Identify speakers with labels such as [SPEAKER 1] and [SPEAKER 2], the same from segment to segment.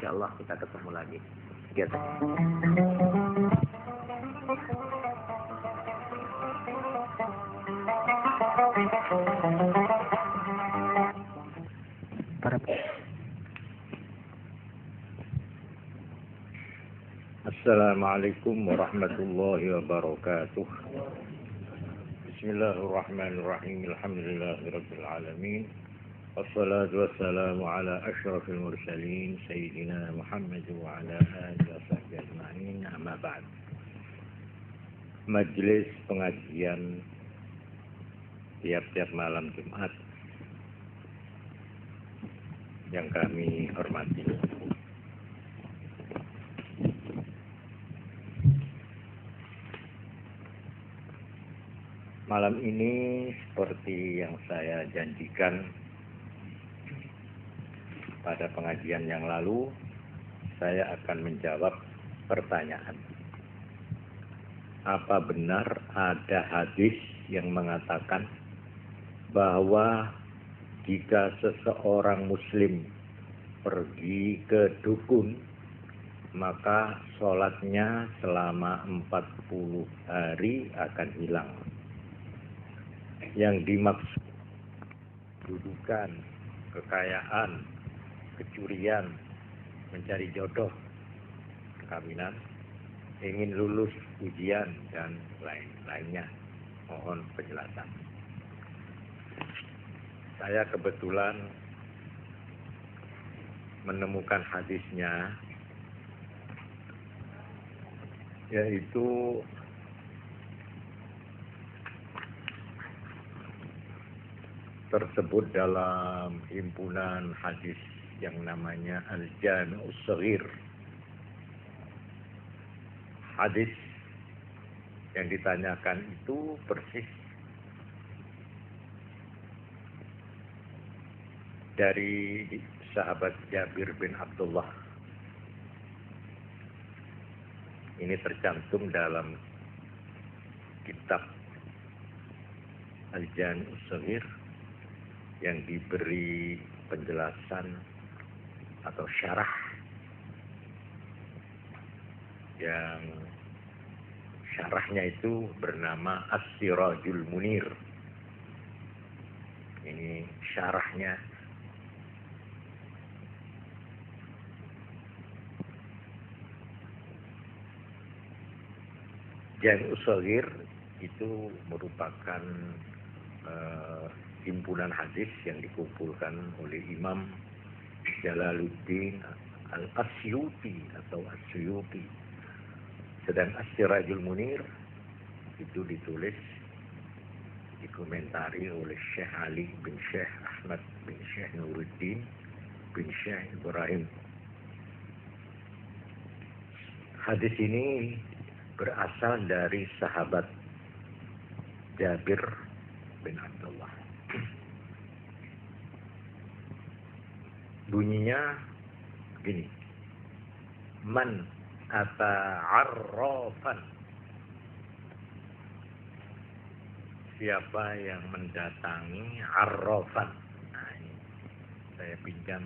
[SPEAKER 1] insyaallah kita ketemu lagi. Gitu. Assalamualaikum warahmatullahi wabarakatuh. Bismillahirrahmanirrahim. Alhamdulillahirabbil alamin. Wassalatu wassalamu ala asyrafil mursalin sayyidina Muhammad wa ala alihi washabbihi ajma'in. Amma ba'd. Majelis pengajian tiap-tiap malam Jumat yang kami hormati. Malam ini seperti yang saya janjikan pada pengajian yang lalu, saya akan menjawab pertanyaan. Apa benar ada hadis yang mengatakan bahwa jika seseorang muslim pergi ke dukun, maka sholatnya selama 40 hari akan hilang? Yang dimaksud dudukan, kekayaan, kecurian, mencari jodoh, perkawinan, ingin lulus ujian, dan lain-lainnya. Mohon penjelasan. Saya kebetulan menemukan hadisnya, yaitu tersebut dalam himpunan hadis yang namanya Al-Jami'us Shaghir. Hadis yang ditanyakan itu persis dari sahabat Jabir bin Abdullah. Ini tercantum dalam kitab Al-Jami'us Shaghir yang diberi penjelasan atau syarah yang syarahnya itu bernama As-Sirajul Munir. Ini syarahnya. Jami'us Shaghir itu merupakan himpunan hadis yang dikumpulkan oleh Imam Jalaluddin Al-Asyuti atau Asyuti. Sedang As-Sirajul Munir itu ditulis, dikomentari oleh Syekh Ali bin Syekh Ahmad bin Syekh Nuruddin bin Syekh Ibrahim. Hadis ini berasal dari sahabat Jabir bin Abdullah. Bunyinya gini: Man ata arrafan, siapa yang mendatangi arrafan. Nah, ini saya pinjam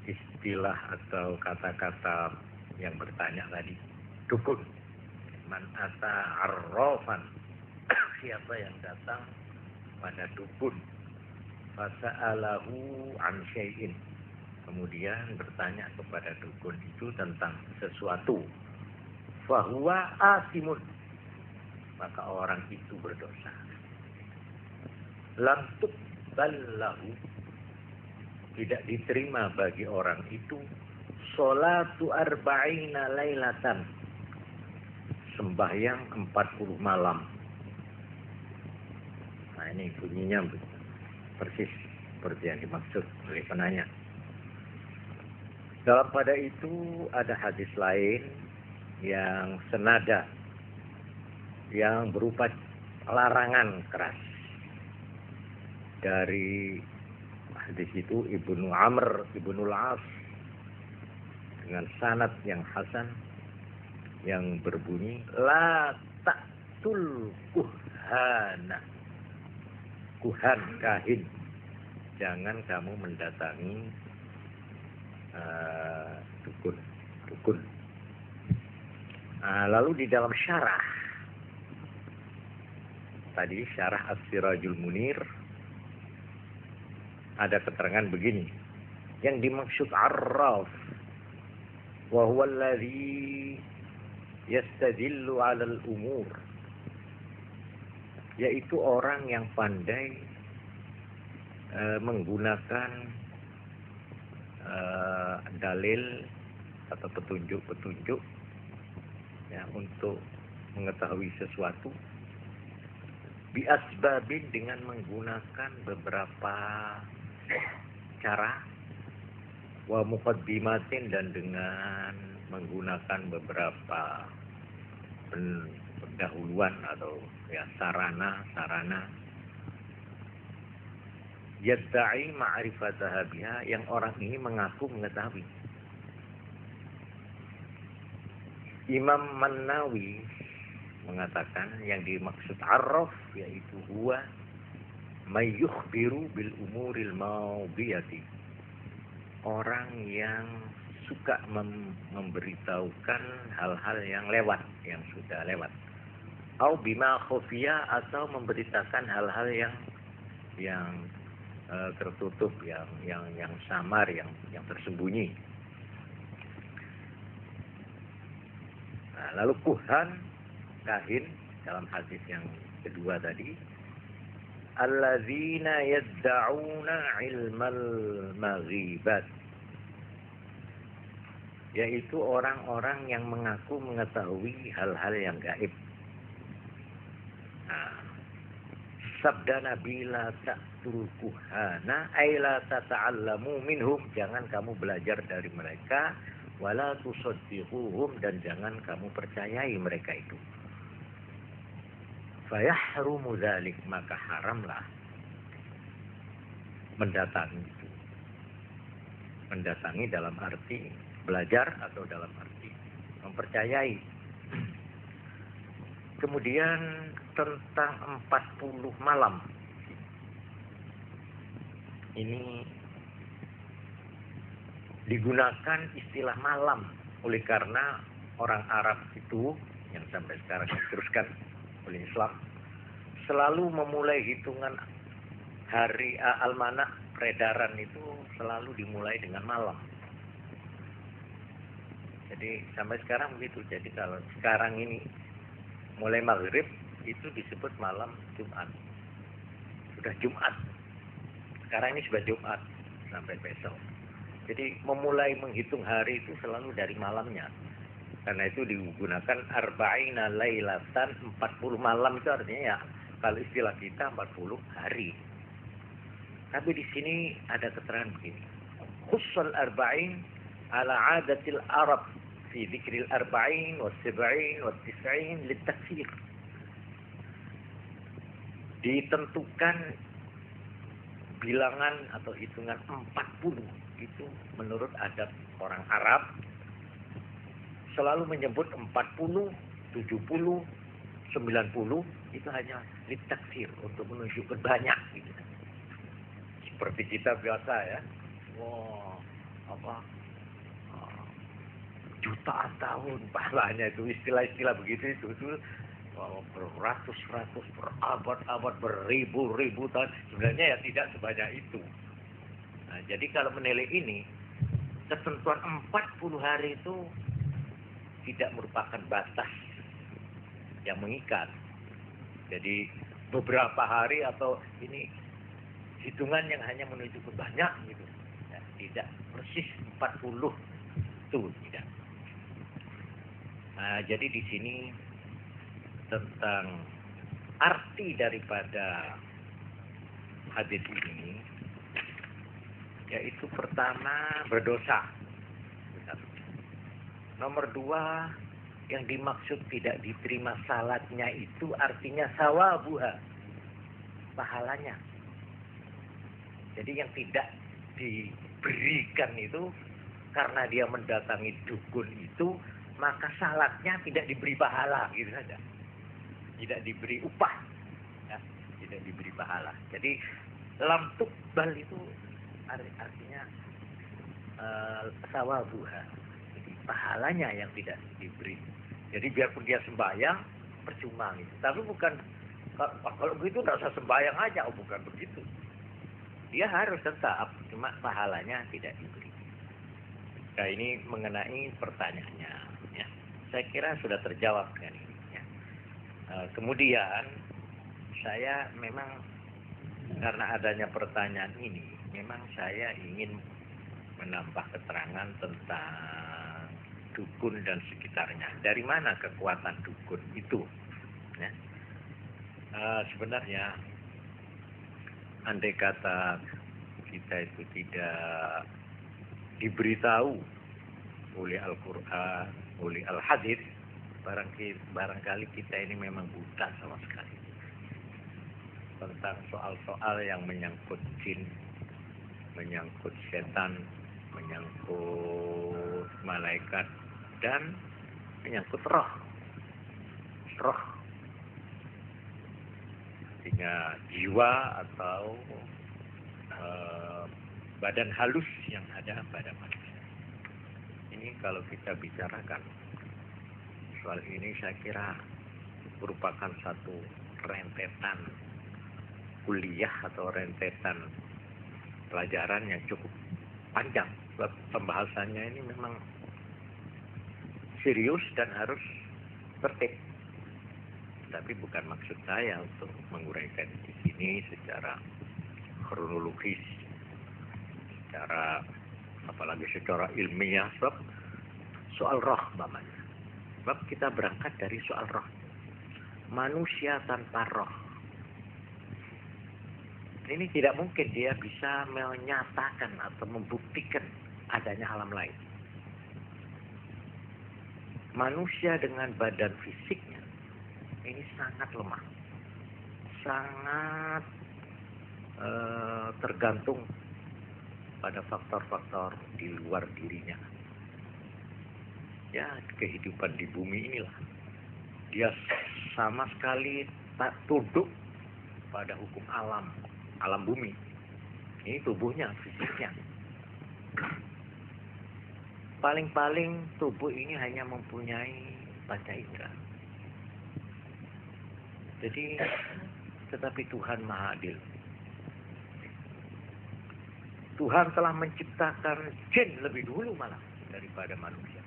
[SPEAKER 1] istilah atau kata-kata yang bertanya tadi, dukun. Man ata arrafan, siapa yang datang pada dukun, fasa'alahu an syai'in, kemudian bertanya kepada dukun itu tentang sesuatu, fahuwa asimun, maka orang itu berdosa. Lam tuqbal lahu, tidak diterima bagi orang itu sholatu arba'ina lailatan, sembahyang 40 malam. Nah, ini bunyinya persis seperti yang dimaksud oleh penanya. Dalam pada itu ada hadis lain yang senada, yang berupa larangan keras. Dari hadis itu Ibnu Amr Ibnul As dengan sanad yang hasan yang berbunyi la ta'tul kuhana, kuhan, kahin, jangan kamu mendatangi dukun. Lalu di dalam syarah tadi, syarah As-Sirajul Munir, ada keterangan begini. Yang dimaksud arraf wa huwa alladhi yastadillu 'ala al-umur, yaitu orang yang pandai menggunakan dalil atau petunjuk-petunjuk ya, untuk mengetahui sesuatu biasbabin, dengan menggunakan beberapa cara, wa muqaddimatin, dan dengan menggunakan beberapa pendahuluan atau ya sarana yadda'i ma'rifataha biha, yang orang ini mengaku mengetahui. Imam Mannawi mengatakan yang dimaksud arraf yaitu huwa may yukhbiru bil umuril madiyati, orang yang suka memberitahukan hal-hal yang lewat, yang sudah lewat, au bima khafiya, atau memberitakan hal-hal yang tertutup, yang samar, yang tersembunyi. Lalu kahin dalam hadis yang kedua tadi, alladzina yadda'una ilmal maghibat, yaitu orang-orang yang mengaku mengetahui hal-hal yang gaib. Sabda Nabi, la ta'tul kuhana ay la tata'allamu minhum, jangan kamu belajar dari mereka, wala tusaddiquhum, dan jangan kamu percayai mereka itu. Fayahrumu dzalik, maka haramlah mendatangi itu. Mendatangi dalam arti belajar atau dalam arti mempercayai. Kemudian tentang 40 malam. Ini digunakan istilah malam oleh karena orang Arab itu yang sampai sekarang diteruskan oleh Islam selalu memulai hitungan hari almanak peredaran itu selalu dimulai dengan malam. Jadi sampai sekarang begitu. Jadi kalau sekarang ini mulai maghrib itu disebut malam Jumat. Sudah Jumat. Sekarang ini sudah Jumat sampai besok. Jadi memulai menghitung hari itu selalu dari malamnya. Karena itu digunakan arba'ina lailatan, 40 malam, itu artinya ya kalau istilah kita 40 hari. Tapi di sini ada keterangan begini. Khusul arba'in ala adatil Arab fi dzikril arba'in wa sab'in wa tis'in litakfir. Ditentukan bilangan atau hitungan 40 itu menurut adat orang Arab selalu menyebut 40, 70, 90 itu hanya litakfir, untuk menunjukkan banyak gitu. Seperti kita biasa ya. Jutaan tahun pahalanya, itu istilah-istilah begitu itu beratus-ratus, berabad-abad, beribu-ribu tahun. Sebenarnya ya tidak sebanyak itu. Nah, jadi kalau menilai ini, ketentuan 40 hari itu tidak merupakan batas yang mengikat. Jadi beberapa hari atau ini hitungan yang hanya menuju ke banyak gitu. Ya, tidak persis 40 itu tidak. Nah, jadi di sini tentang arti daripada hadis ini, yaitu pertama berdosa. Nomor 2, yang dimaksud tidak diterima salatnya itu artinya sawabuha, pahalanya. Jadi yang tidak diberikan itu karena dia mendatangi dukun itu, maka salatnya tidak diberi pahala, gitu saja. Tidak diberi upah, ya, tidak diberi pahala. Jadi lam tuqbal itu artinya sawabuha. Jadi pahalanya yang tidak diberi. Jadi biarpun dia sembahyang percuma gitu. Tapi bukan kalau begitu tidak usah sembahyang aja, bukan begitu. Dia harus tetap, cuma pahalanya tidak diberi. Nah, ini mengenai pertanyaannya. Ya. Saya kira sudah terjawab kan ini. Ya. Kemudian saya memang karena adanya pertanyaan ini, memang saya ingin menambah keterangan tentang dukun dan sekitarnya. Dari mana kekuatan dukun itu? Ya. Sebenarnya andai kata kita itu tidak diberitahu oleh Al-Quran, oleh Al-Hadis, barangkali kita ini memang buta sama sekali tentang soal-soal yang menyangkut jin, menyangkut setan, menyangkut malaikat, dan menyangkut roh. Artinya jiwa atau badan halus yang ada pada manusia. Ini kalau kita bicarakan soal ini, saya kira merupakan satu rentetan kuliah atau rentetan pelajaran yang cukup panjang. Sebab pembahasannya ini memang serius dan harus tertib. Tapi bukan maksud saya untuk menguraikan di sini secara kronologis, apalagi secara ilmiah. Sebab soal roh namanya. Sebab kita berangkat dari soal roh. Manusia tanpa roh, ini tidak mungkin dia bisa menyatakan atau membuktikan adanya alam lain. Manusia dengan badan fisiknya ini sangat lemah, sangat tergantung pada faktor-faktor di luar dirinya. Ya, kehidupan di bumi inilah. Dia sama sekali tak tunduk pada hukum alam bumi. Ini tubuhnya, fisiknya. Paling-paling tubuh ini hanya mempunyai panca indera. Jadi, tetapi Tuhan Maha Adil. Tuhan telah menciptakan jin lebih dulu malah daripada manusia.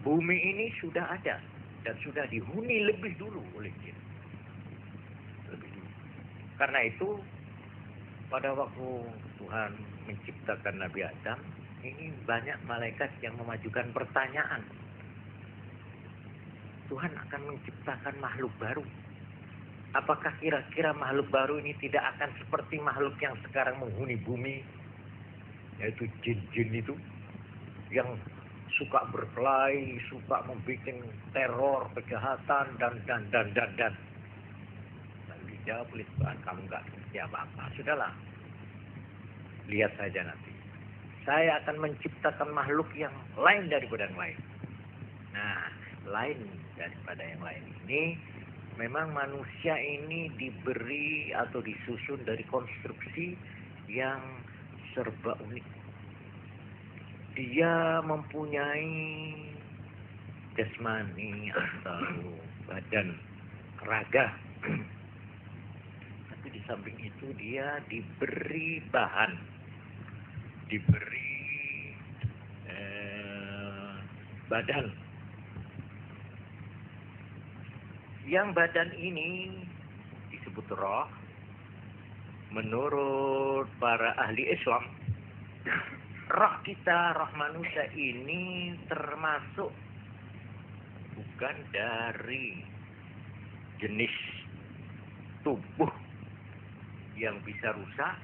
[SPEAKER 1] Bumi ini sudah ada dan sudah dihuni lebih dulu oleh jin. Lebih dulu. Karena itu, pada waktu Tuhan menciptakan Nabi Adam, ini banyak malaikat yang memajukan pertanyaan. Tuhan akan menciptakan makhluk baru. Apakah kira-kira makhluk baru ini tidak akan seperti makhluk yang sekarang menghuni bumi, yaitu jin-jin itu, yang suka berkelahi, suka membuat teror, kejahatan, dan. Lalu dijawab oleh Tuhan, kamu nggak ngerti apa-apa. Sudahlah, lihat saja nanti. Saya akan menciptakan makhluk yang lain daripada yang lain. Nah, lain daripada yang lain ini, memang manusia ini diberi atau disusun dari konstruksi yang serba unik. Dia mempunyai jasmani atau badan raga. Tapi di samping itu dia diberi bahan, diberi badan. Yang badan ini disebut roh. Menurut para ahli Islam, roh kita, roh manusia ini termasuk bukan dari jenis tubuh yang bisa rusak,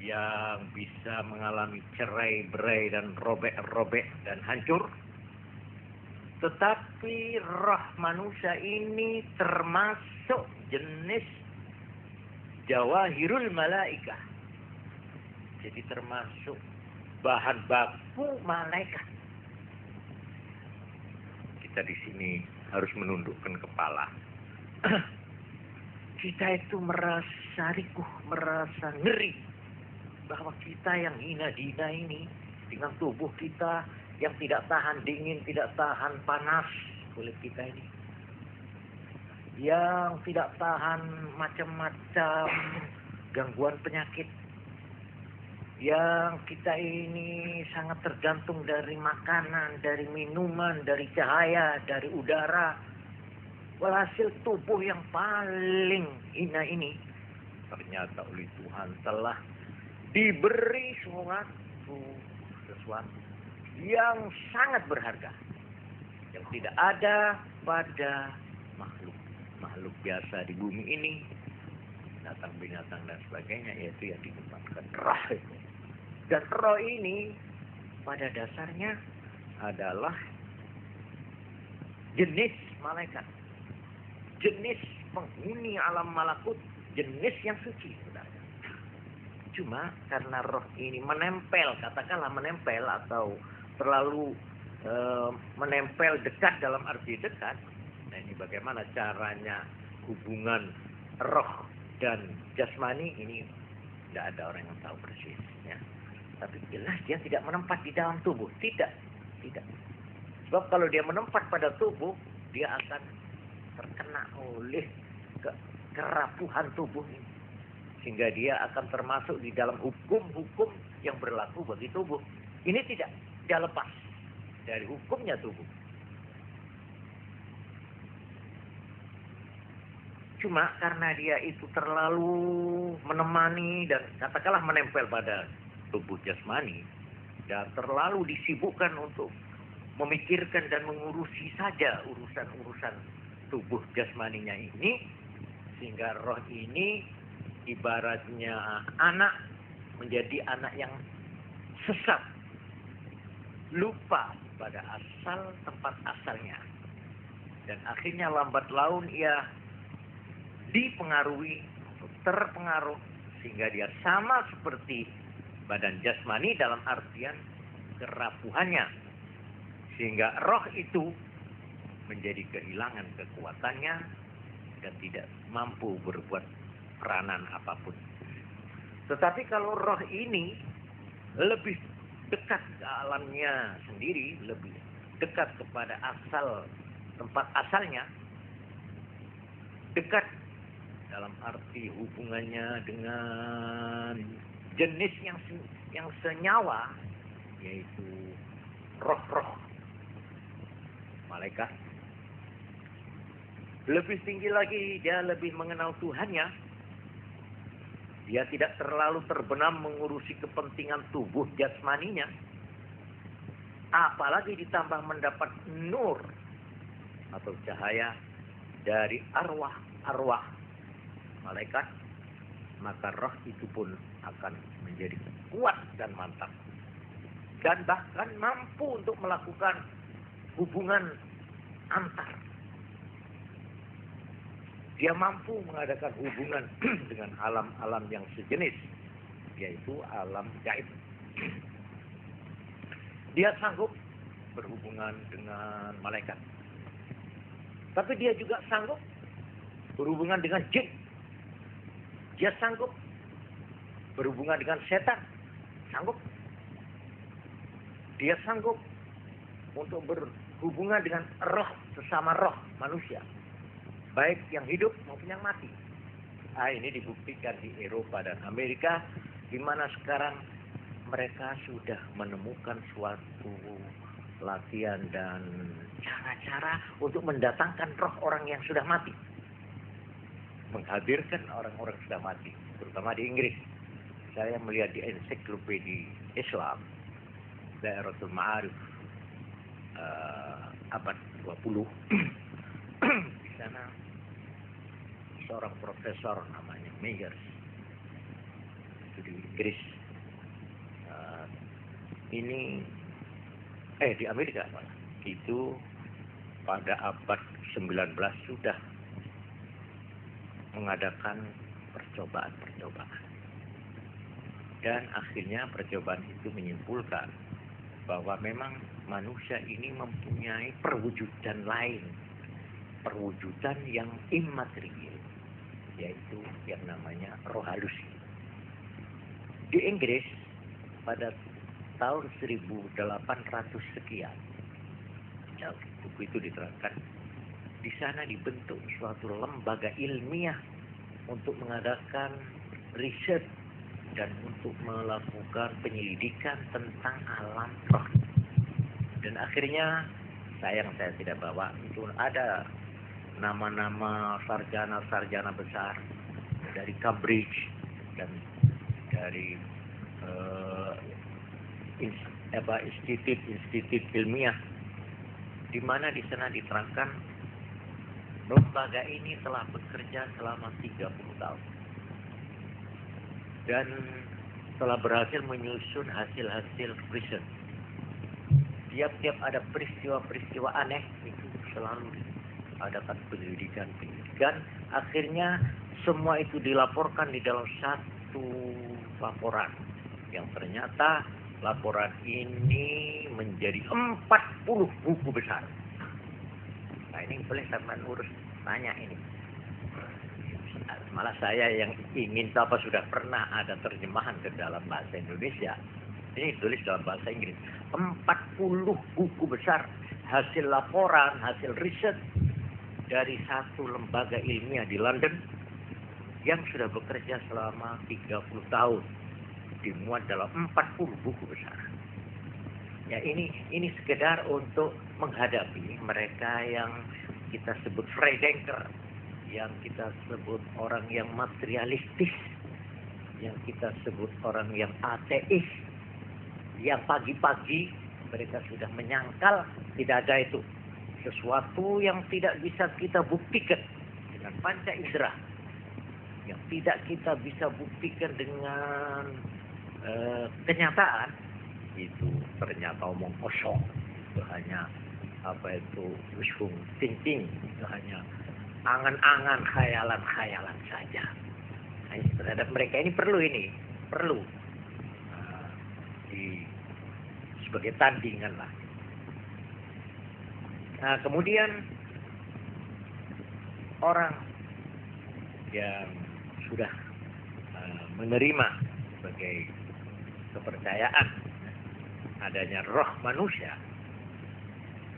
[SPEAKER 1] yang bisa mengalami cerai-berai dan robek-robek dan hancur. Tetapi roh manusia ini termasuk jenis jawahirul malaikah. Jadi termasuk bahan baku malaikat. Kita di sini harus menundukkan kepala. Kita itu merasa merasa rikuh, merasa ngeri bahwa kita yang hina-dina ini dengan tubuh kita yang tidak tahan dingin, tidak tahan panas, kulit kita ini yang tidak tahan macam-macam gangguan penyakit, yang kita ini sangat tergantung dari makanan, dari minuman, dari cahaya, dari udara. Walhasil tubuh yang paling hina ini ternyata oleh Tuhan telah diberi sesuatu yang sangat berharga, yang tidak ada pada makhluk biasa di bumi ini, binatang-binatang dan sebagainya, yaitu yang dinamakan roh itu. Dan roh ini pada dasarnya adalah jenis malaikat, jenis penghuni alam malakut, jenis yang suci sebenarnya. Cuma karena roh ini menempel, katakanlah menempel atau terlalu menempel dekat dalam arti dekat. Nah, ini bagaimana caranya hubungan roh dan jasmani ini tidak ada orang yang tahu persis, ya. Tapi jelas dia tidak menempat di dalam tubuh, tidak. Sebab kalau dia menempat pada tubuh, dia akan terkena oleh kerapuhan tubuh ini, sehingga dia akan termasuk di dalam hukum-hukum yang berlaku bagi tubuh. Ini tidak lepas dari hukumnya tubuh. Cuma karena dia itu terlalu menemani dan katakanlah menempel pada tubuh jasmani dan terlalu disibukkan untuk memikirkan dan mengurusi saja urusan-urusan tubuh jasmaninya ini, sehingga roh ini ibaratnya anak menjadi anak yang sesat, lupa pada tempat asalnya, dan akhirnya lambat laun ia dipengaruhi atau terpengaruh sehingga dia sama seperti badan jasmani dalam artian kerapuhannya, sehingga roh itu menjadi kehilangan kekuatannya dan tidak mampu berbuat peranan apapun. Tetapi kalau roh ini lebih dekat ke alamnya sendiri, lebih dekat kepada tempat asalnya, dekat dalam arti hubungannya dengan jenis yang senyawa, yaitu roh-roh malaikat. Lebih tinggi lagi, dia lebih mengenal Tuhannya. Dia tidak terlalu terbenam mengurusi kepentingan tubuh jasmaninya. Apalagi ditambah mendapat nur atau cahaya dari arwah malaikat, maka roh itu pun akan menjadi kuat dan mantap. Dan bahkan mampu untuk melakukan hubungan antar. Dia mampu mengadakan hubungan dengan alam-alam yang sejenis, yaitu alam gaib. Dia sanggup berhubungan dengan malaikat. Tapi dia juga sanggup berhubungan dengan jin. Dia sanggup berhubungan dengan setan. Sanggup. Dia sanggup untuk berhubungan dengan roh, sesama roh manusia, baik yang hidup maupun yang mati. Ini dibuktikan di Eropa dan Amerika, di mana sekarang mereka sudah menemukan suatu latihan dan cara-cara untuk mendatangkan roh orang yang sudah mati, menghadirkan orang-orang sudah mati, terutama di Inggris. Saya melihat di ensiklopedia Islam Dairatul Ma'arif abad 20 di sana seorang profesor namanya Myers itu di Inggris, di Amerika itu pada abad 19 sudah mengadakan percobaan dan akhirnya percobaan itu menyimpulkan bahwa memang manusia ini mempunyai perwujudan lain, perwujudan yang imaterial, yaitu yang namanya roh halus. Di Inggris pada tahun 1800 sekian, ya, buku itu diterangkan. Di sana dibentuk suatu lembaga ilmiah untuk mengadakan riset dan untuk melakukan penyelidikan tentang alam roh. Dan akhirnya, sayang saya tidak bawa, itu ada nama-nama sarjana-sarjana besar dari Cambridge dan dari institut ilmiah, di mana di sana diterangkan lembaga ini telah bekerja selama 30 tahun dan telah berhasil menyusun hasil-hasil riset. Tiap-tiap ada peristiwa-peristiwa aneh, itu selalu adakan penyelidikan. Akhirnya semua itu dilaporkan di dalam satu laporan, yang ternyata laporan ini menjadi 40 buku besar. Nah, ini boleh teman urus tanya ini. Malah saya yang ingin tahu, apa sudah pernah ada terjemahan ke dalam bahasa Indonesia. Ini tulis dalam bahasa Inggris. 40 buku besar hasil laporan, hasil riset dari satu lembaga ilmiah di London yang sudah bekerja selama 30 tahun. Dimuat dalam 40 buku besar. Ya, ini sekedar untuk menghadapi mereka yang kita sebut Freidenker, yang kita sebut orang yang materialistis, yang kita sebut orang yang ateis, yang pagi-pagi mereka sudah menyangkal tidak ada itu. Sesuatu yang tidak bisa kita buktikan dengan panca indera, yang tidak kita bisa buktikan dengan kenyataan, itu ternyata omong kosong. Itu hanya wishful thinking, itu hanya angan-angan, khayalan-khayalan saja. Nah, terhadap mereka ini perlu sebagai tandingan lah. Nah, kemudian orang yang sudah menerima sebagai kepercayaan adanya roh manusia,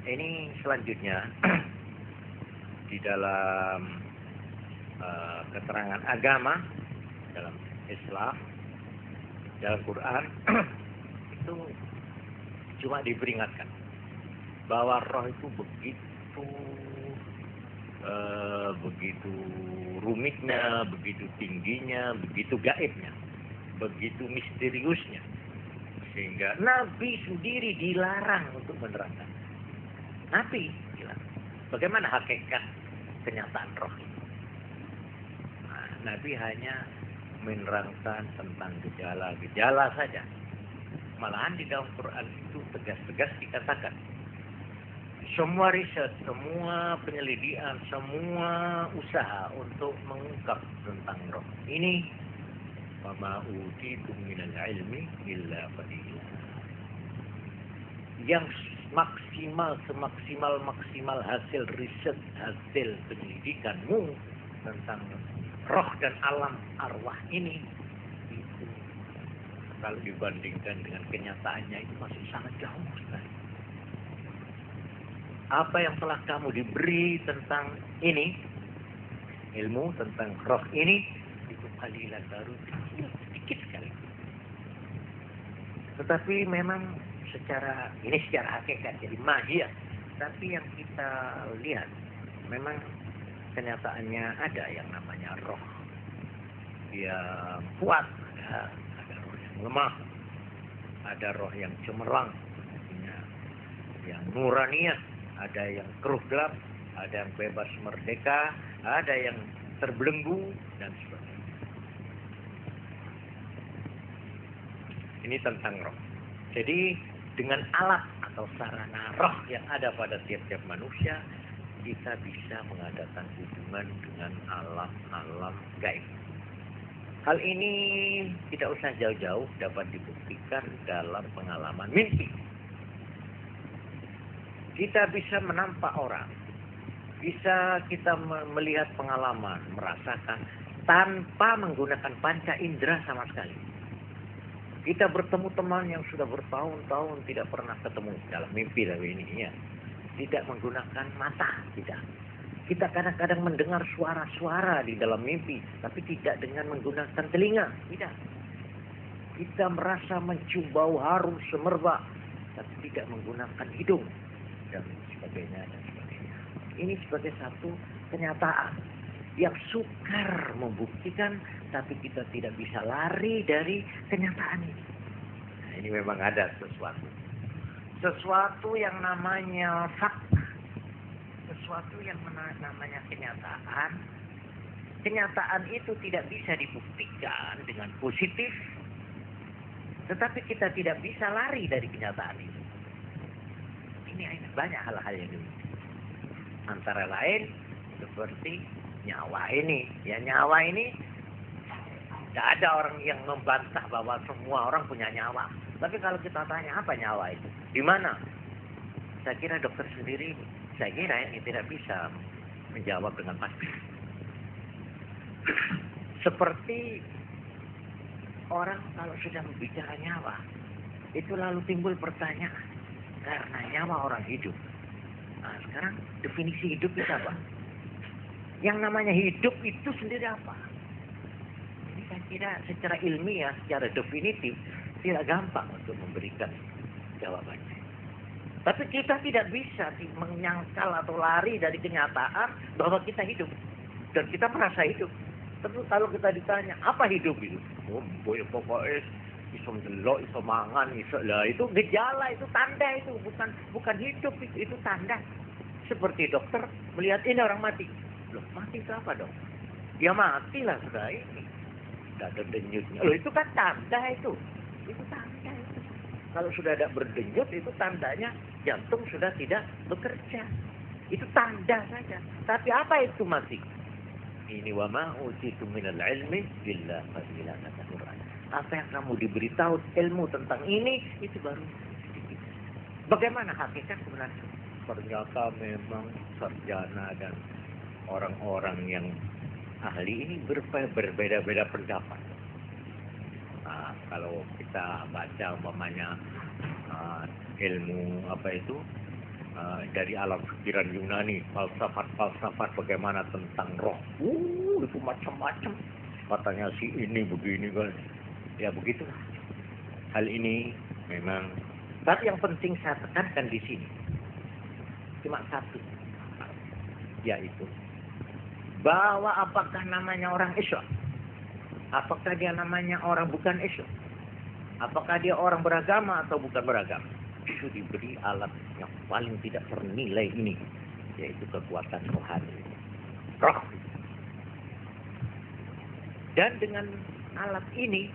[SPEAKER 1] ini selanjutnya di dalam keterangan agama, dalam Islam, dalam Quran itu cuma diperingatkan bahwa roh itu begitu rumitnya, begitu tingginya, begitu gaibnya, begitu misteriusnya, sehingga Nabi sendiri dilarang untuk menerangkan. Nabi bilang, bagaimana hakikat kenyataan roh? Nah, Nabi hanya menerangkan tentang gejala-gejala saja. Malahan di dalam Quran itu tegas-tegas dikatakan, semua riset, semua penyelidikan, semua usaha untuk mengungkap tentang roh ini, wama utitum minal ilmi illa qalila. Yang semaksimal hasil riset, hasil penyelidikanmu tentang roh dan alam arwah ini, itu kalau dibandingkan dengan kenyataannya itu masih sangat jauh sekali. Apa yang telah kamu diberi tentang ini, ilmu tentang roh ini, itu qalilan, baru sedikit sekali. Tetapi memang secara hakikat, jadi mahiyah. Tapi yang kita lihat, memang kenyataannya ada yang namanya roh yang kuat, ada roh yang lemah, ada roh yang cemerlang, yang nuraniah, ada yang keruh gelap, ada yang bebas merdeka, ada yang terbelenggu, dan sebagainya. Ini tentang roh. Jadi dengan alat atau sarana roh yang ada pada tiap-tiap manusia, kita bisa mengadakan hubungan dengan alam-alam gaib. Hal ini tidak usah jauh-jauh, dapat dibuktikan dalam pengalaman mimpi. Kita bisa menampak orang, bisa kita melihat pengalaman, merasakan tanpa menggunakan panca indera sama sekali. Kita bertemu teman yang sudah bertahun-tahun tidak pernah ketemu dalam mimpi dari ini, ya. Tidak menggunakan mata, tidak. Kita kadang-kadang mendengar suara-suara di dalam mimpi, tapi tidak dengan menggunakan telinga, tidak. Kita merasa mencium bau harum semerbak, tapi tidak menggunakan hidung, dan sebagainya, dan sebagainya. Ini sebagai satu kenyataan yang sukar membuktikan, tapi kita tidak bisa lari dari kenyataan ini. Nah, ini memang ada sesuatu yang namanya fakta, sesuatu yang namanya kenyataan. Kenyataan itu tidak bisa dibuktikan dengan positif, tetapi kita tidak bisa lari dari kenyataan itu. Ini banyak hal-hal yang demikian. Antara lain seperti nyawa ini. Ya, nyawa ini tidak ada orang yang membantah bahwa semua orang punya nyawa. Tapi kalau kita tanya apa nyawa itu, di mana? Saya kira dokter sendiri, saya kira ini tidak bisa menjawab dengan pasti. Seperti orang kalau sudah berbicara nyawa, itu lalu timbul pertanyaan, karena nyawa orang hidup. Nah, sekarang definisi hidup itu apa? Yang namanya hidup itu sendiri apa? Ini saya kira secara ilmiah, secara definitif, tidak gampang untuk memberikan jawabannya. Tapi kita tidak bisa menyangkal atau lari dari kenyataan bahwa kita hidup. Dan kita merasa hidup. Tentu kalau kita ditanya, apa hidup itu? Oh, boy, pokoknya iso ndelok, iso mangan, iso lah, itu gejala, itu tanda, itu bukan hidup, itu tanda. Seperti dokter melihat ini orang mati. Loh, mati itu apa dong? Dia mati lah sudah ini. Tidak ada denyutnya. Loh, itu kan tanda itu. Itu tanda itu. Kalau sudah ada berdenyut, itu tandanya jantung sudah tidak bekerja. Itu tanda saja. Tapi apa itu mati? Ini wa ma utitu minal ilmi illa qalilan, kata Quran. Apa yang kamu diberitahu ilmu tentang ini, itu baru sedikit. Bagaimana hakikat sebenarnya? Ternyata memang sarjana dan orang-orang yang ahli ini berbeda-beda pendapat. Nah, kalau kita baca umpamanya ilmu apa itu dari alam pikiran Yunani, falsafat bagaimana tentang roh, itu macam-macam. Katanya si ini begini kan, ya begitulah. Hal ini memang. Tapi yang penting saya tekankan di sini cuma satu, yaitu bahwa apakah namanya orang Islam, apakah dia namanya orang bukan Islam, apakah dia orang beragama atau bukan beragama, itu diberi alat yang paling tidak ternilai ini, yaitu kekuatan rohani, roh. Dan dengan alat ini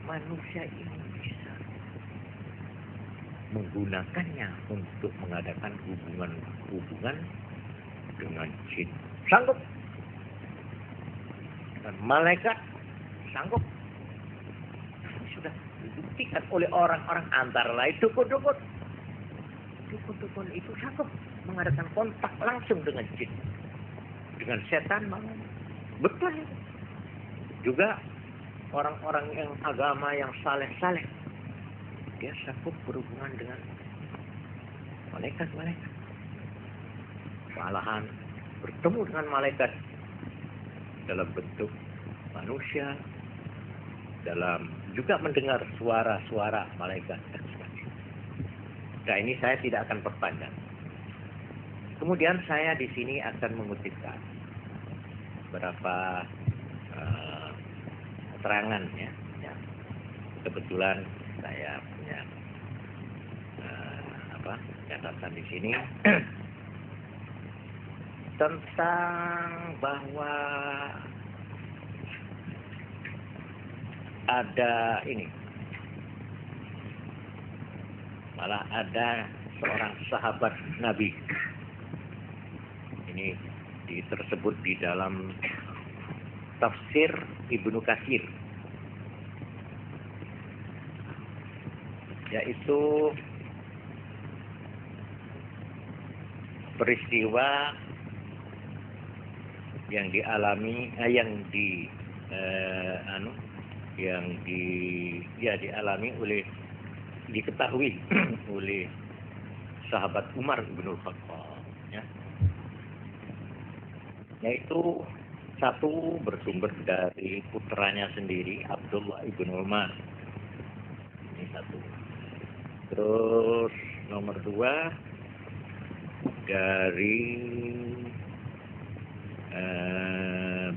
[SPEAKER 1] manusia ini bisa menggunakannya untuk mengadakan hubungan dengan jin. Sanggup. Dan malaikat sanggup. Ini sudah dibuktikan oleh orang-orang, antara lain dukun-dukun. Dukun-dukun itu sanggup mengadakan kontak langsung dengan jin, dengan setan. Betul. Juga orang-orang yang agama yang saleh-saleh, dia sanggup berhubungan dengan malaikat-malaikat. Malahan bertemu dengan malaikat dalam bentuk manusia, dalam juga mendengar suara-suara malaikat. Nah, ini saya tidak akan perpanjang. Kemudian saya di sini akan mengutipkan beberapa keterangan ya. Kebetulan saya punya catatan di sini tentang bahwa ada ini, malah ada seorang sahabat Nabi, ini tersebut di dalam tafsir Ibnu Katsir, yaitu peristiwa yang dialami dialami oleh diketahui oleh sahabat Umar bin Khattab, ya. Yaitu satu bersumber dari putranya sendiri Abdullah ibn Umar, ini satu. Terus nomor 2 dari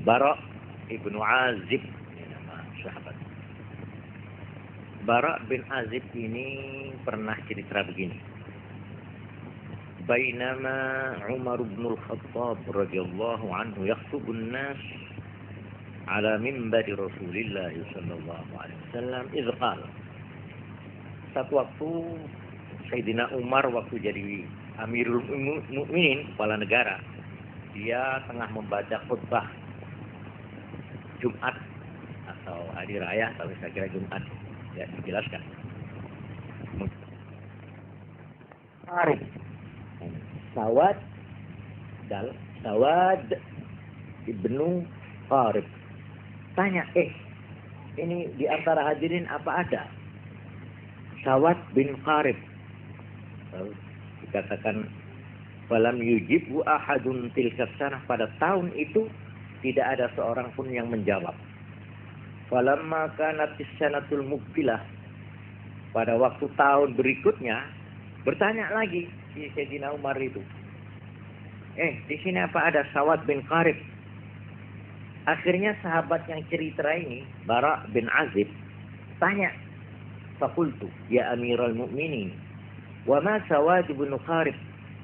[SPEAKER 1] Bara ibn Azib, ini nama sahabat. Bara bin Azib ini pernah cerita begini. Bainama Umar bin Al-Khattab radhiyallahu anhu yakhthubun nas ala minbari Rasulillah sallallahu alaihi wasallam idh qala. Satu waktu Sayyidina Umar waktu jadi Amirul Mukminin, kepala negara, dia tengah membaca khutbah Jumat atau hari raya, tapi saya kira Jumat, ya dijelaskan. Arif Sawad ibnu Qarib tanya, ini di antara hadirin apa ada Sawad bin Qarib? Lalu dikatakan falam yujibu ahadun tilka sanah, pada tahun itu tidak ada seorang pun yang menjawab. Falamma kanat as-sanatul muqbilah, pada waktu tahun berikutnya bertanya lagi si Sayyidina Umar itu, di sini apa ada Sawad bin Qarib? Akhirnya sahabat yang cerita ini, Bara bin Azib, tanya, faqultu ya Amirul Mukminin, wa ma Sawad bin Qarib?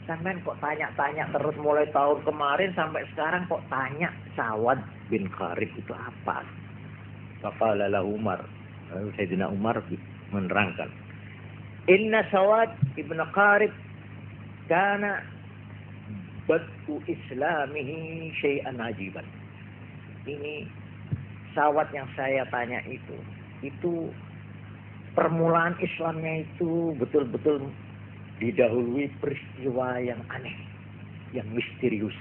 [SPEAKER 1] Sampai kok tanya-tanya terus mulai tahun kemarin sampai sekarang kok tanya Sawad bin Qarib itu apa? Faqala lahu Umar, lalu Sayyidina Umar menerangkan, inna Sawad ibn Qarib kana batu islamihi syai'an ajiban. Ini Sawad yang saya tanya itu permulaan Islamnya itu betul-betul didahului peristiwa yang aneh, yang misterius.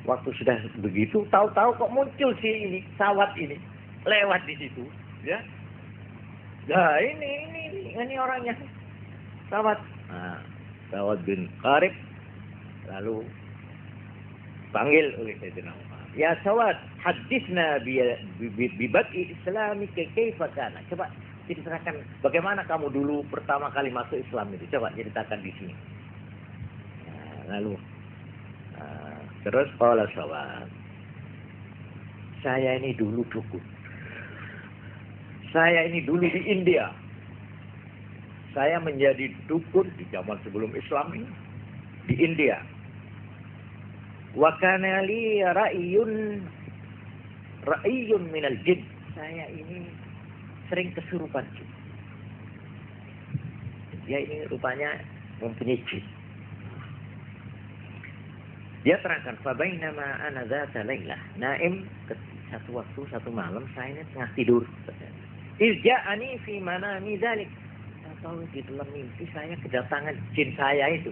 [SPEAKER 1] Waktu sudah begitu, tahu-tahu kok muncul si Sawad ini lewat di situ, ya. Nah, ini orangnya Sawad. Nah, Sawad bin Qarib lalu panggil oleh Sayyidina Umar. Ya Sawad, hadithna bi bad'i islamika kaifa kana. Coba ceritakan bagaimana kamu dulu pertama kali masuk Islam itu. Coba ceritakan di sini. Nah, lalu terus qala Sawad, saya ini dulu dukun. Saya ini dulu di India. Saya menjadi dukun di zaman sebelum Islam ini di India. Wa kana li ra'yun minal jin. Saya ini sering kesurupan jin. Dia ini rupanya mempunyai jin. Dia terangkan, fa bainama ana dzata lailah naim, satu waktu satu malam saya ini tengah tidur. Irja'ani fi manami dzalik. Tahu di dalam mimpi saya kedatangan jin saya itu.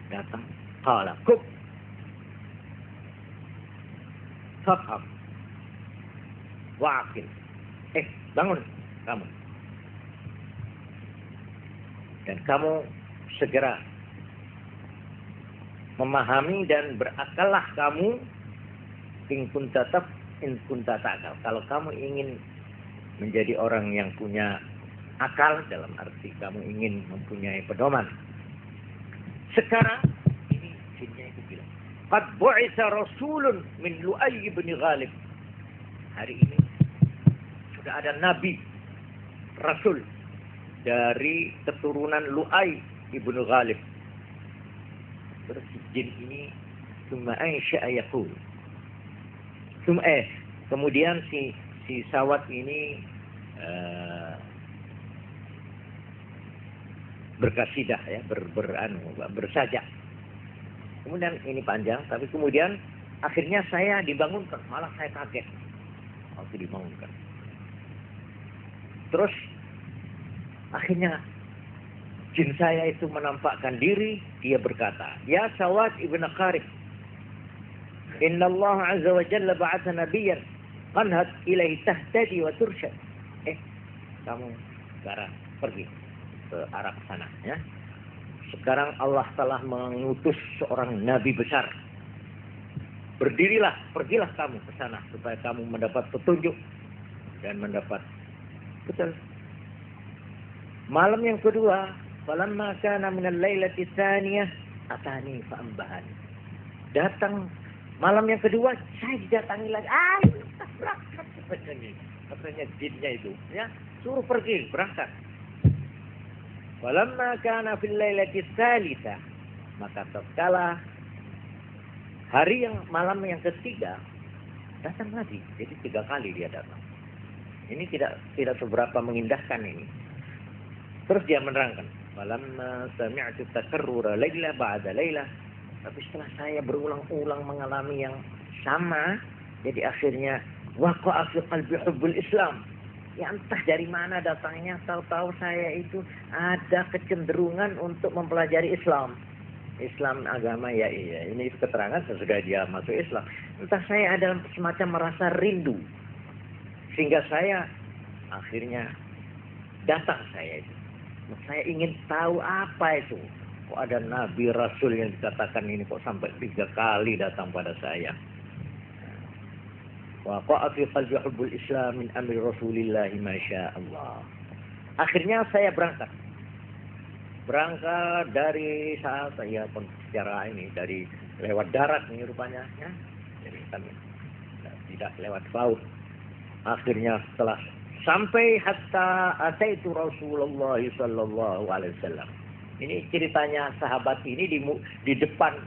[SPEAKER 1] Datang, qala kub. Faqam. Waqil. Bangun kamu. Dan kamu segera memahami dan berakallah kamu in kunta ta'qal. Kalau kamu ingin menjadi orang yang punya akal, dalam arti kamu ingin mempunyai pedoman. Sekarang ini jinnya itu bilang, qad bu'itsa rasulun min Lu'ay bin Ghalib. Hari ini sudah ada nabi, rasul dari keturunan Lu'ay ibn Ghalib. Terus jin ini kemudian si Sawad ini berkasidah, ya, bersajak. Kemudian ini panjang, tapi kemudian akhirnya saya dibangunkan, malah saya kaget waktu dibangunkan. Terus akhirnya Jin saya itu menampakkan diri, dia berkata, "Ya Sawad ibn Qarib, Inna Allah Azza wa Jalla ba'atha nabiyyan qanhat ilaihi tahtadi wa tursyad." Kamu sekarang pergi ke arah sana, ya. Sekarang Allah telah mengutus seorang nabi besar. Berdirilah, pergilah kamu ke sana supaya kamu mendapat petunjuk dan mendapat betul. Malam yang kedua, falamma kana min al-lailati tsaniyah atani fa ambahani. Datang malam yang kedua, saya didatangi lagi. Berangkat katanya jinnya itu, ya, suruh pergi, berangkat. Walamma kana fil lailati tsalitsah, maka tatkala malam yang ketiga datang lagi. Jadi 3 kali dia datang. Ini tidak seberapa mengindahkan ini. Terus dia menerangkan, walamma sami'tu takarrura laila ba'da laila. Tapi setelah saya berulang-ulang mengalami yang sama, jadi akhirnya waqa'a fi qalbi hubbul Islam. Ya entah dari mana datangnya, tahu-tahu saya itu ada kecenderungan untuk mempelajari Islam. Islam agama, ya iya. Ini keterangan sesudah dia masuk Islam. Entah saya ada semacam merasa rindu. Sehingga saya akhirnya datang saya itu. Saya ingin tahu apa itu. Kok ada Nabi Rasul yang dikatakan ini kok sampai 3 kali datang pada saya. Waqa'a fi qalbi hubbul Islam min amri Rasulillah masya Allah. Akhirnya saya berangkat dari saat saya secara ini dari lewat darat ini rupanya, ya. Jadi kami tidak lewat laut. Akhirnya setelah sampai hatta ataitu Rasulullah sallallahu alaihi wasallam. Ini ceritanya sahabat ini di depan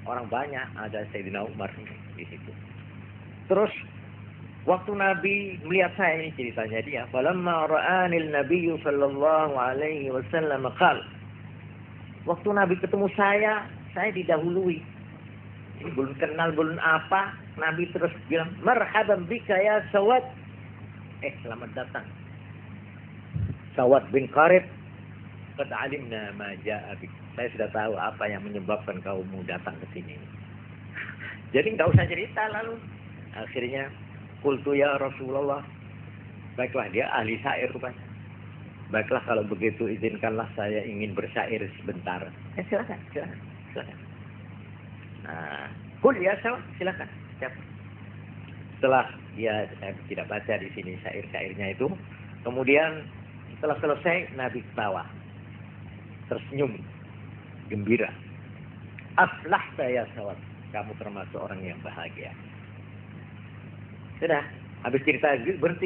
[SPEAKER 1] orang banyak, ada Sayyidina Umar di situ. Terus waktu Nabi melihat saya, ini ceritanya dia, falamma ra'anil nabiyyu sallallahu alaihi wasallam qala. Waktu Nabi ketemu saya didahului. Ini belum kenal, belum apa, Nabi terus bilang, "Marhaban bika ya Sawad." Selamat datang Sawad bin Qarib. Qad alimna ma jaa bik. Saya sudah tahu apa yang menyebabkan kamu datang ke sini. Jadi enggak usah cerita lalu. Akhirnya qultu ya Rasulullah. Baiklah, dia ahli syair rupanya. Baiklah kalau begitu izinkanlah saya ingin bersyair sebentar. Silakan. Nah, qul ya Sawad, silakan. Siap. Setelah saya tidak baca di sini syair-syairnya itu. Kemudian setelah selesai Nabi ketawa, tersenyum, gembira. Aflahta ya Sawad, kamu termasuk orang yang bahagia. Sudah, habis cerita berhenti.